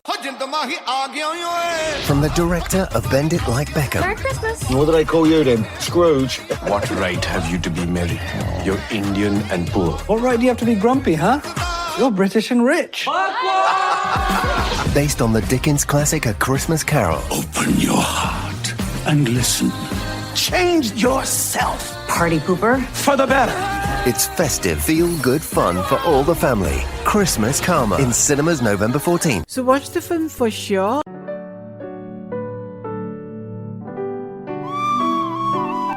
From the director of Bend It Like Beckham. Merry Christmas. What did I call you then? Scrooge. What right have you to be merry? You're Indian and poor. What right do you have to be grumpy, huh? You're British and rich. Based on the Dickens classic A Christmas Carol. Open your heart and listen. Change yourself. Party pooper. For the better. It's festive, feel-good fun for all the family. Christmas Karma in cinemas November 14th. So watch the film for sure.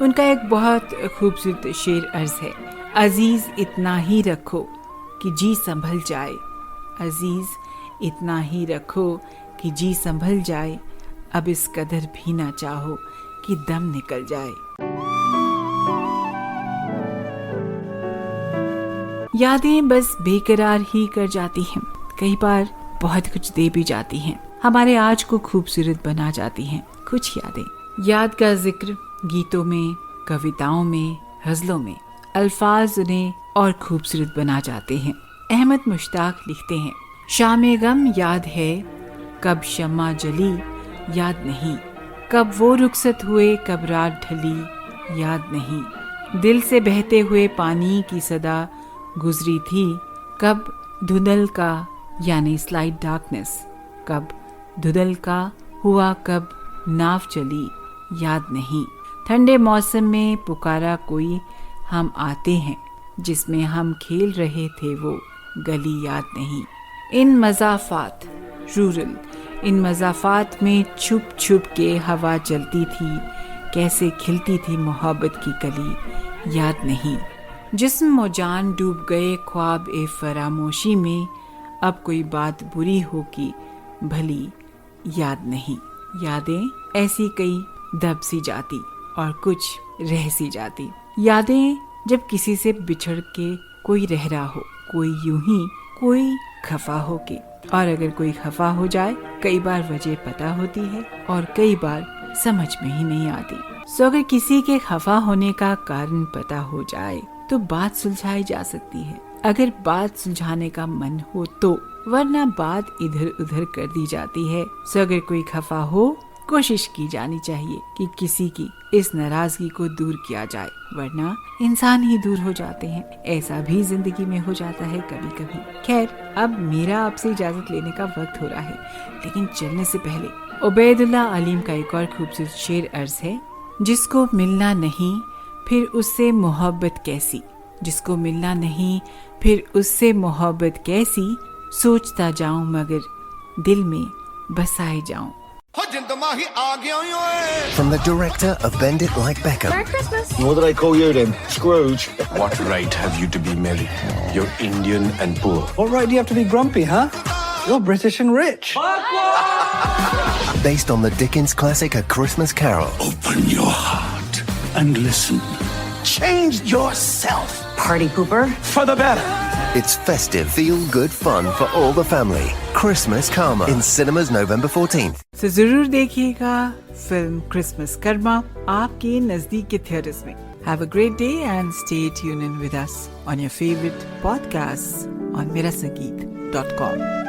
ان کا ایک بہت خوبصورت شعر عرض ہے، عزیز اتنا ہی رکھو کہ جی سنبھل جائے، عزیز اتنا ہی رکھو کہ جی سنبھل جائے، اب اس قدر بھی نہ چاہو کہ دم نکل جائے۔ یادیں بس بے قرار ہی کر جاتی ہیں، کئی بار بہت کچھ دے بھی جاتی ہیں، ہمارے آج کو خوبصورت بنا جاتی ہیں۔ کچھ یادیں یاد کا ذکر گیتوں میں، کویتاؤں میں، غزلوں میں، الفاظ انہیں اور خوبصورت بنا جاتے ہیں۔ احمد مشتاق لکھتے ہیں، شام غم یاد ہے کب شمع جلی، یاد نہیں کب وہ رخصت ہوئے، کب رات ڈھلی، یاد نہیں دل سے بہتے ہوئے پانی کی صدا گزری تھی، کب دھندل کا یعنی سلائٹ ڈارکنس، کب دھندل کا ہوا، کب ناو چلی، یاد نہیں ٹھنڈے موسم میں پکارا کوئی، ہم آتے ہیں جس میں ہم کھیل رہے تھے وہ گلی، یاد نہیں ان مضافات رورل، ان مضافات میں چھپ چھپ کے ہوا چلتی تھی، کیسے کھلتی تھی محبت کی کلی، یاد نہیں جسم و جان ڈوب گئے خواب فراموشی میں، اب کوئی بات بری ہو کی بھلی، یاد نہیں یادیں ایسی کئی دب سی جاتی اور کچھ رہ سی جاتی۔ یادیں جب کسی سے بچھڑ کے کوئی رہ رہا ہو، کوئی یوں ہی کوئی خفا ہو کے، اور اگر کوئی خفا ہو جائے کئی بار وجہ پتہ ہوتی ہے اور کئی بار سمجھ میں ہی نہیں آتی۔ سو اگر کسی کے خفا ہونے کا کارن پتہ ہو جائے تو بات سلجھائی جا سکتی ہے، اگر بات سلجھانے کا من ہو تو، ورنہ بات ادھر ادھر کر دی جاتی ہے۔ سو اگر کوئی خفا ہو کوشش کی جانی چاہیے کہ کسی کی اس ناراضگی کو دور کیا جائے، ورنہ انسان ہی دور ہو جاتے ہیں۔ ایسا بھی زندگی میں ہو جاتا ہے کبھی کبھی۔ خیر، اب میرا آپ سے اجازت لینے کا وقت ہو رہا ہے، لیکن چلنے سے پہلے عبید اللہ علیم کا ایک اور خوبصورت شعر عرض ہے، جس کو ملنا نہیں پھر اس سے محبت کیسی، جس کو ملنا نہیں پھر اس سے محبت کیسی، سوچتا جاؤں مگر دل میں بسائے جاؤں۔ From the director of Bend It Like Beckham. Merry Christmas. What do they call you then? Scrooge. What right have you to be merry? You're Indian and poor. What right do you have to be grumpy, huh? You're British and rich. Based on the Dickens classic A Christmas Carol. Open your heart and listen. Change yourself Party pooper. for the better. It's festive, feel-good fun for all the family. Christmas Karma in cinemas November 14th. تو ضرور دیکھیے گا film Christmas کرما آپ کے نزدیک کے theatres میں۔ Have a great day and stay tuned in with us on your favorite podcast on merasangeet.com.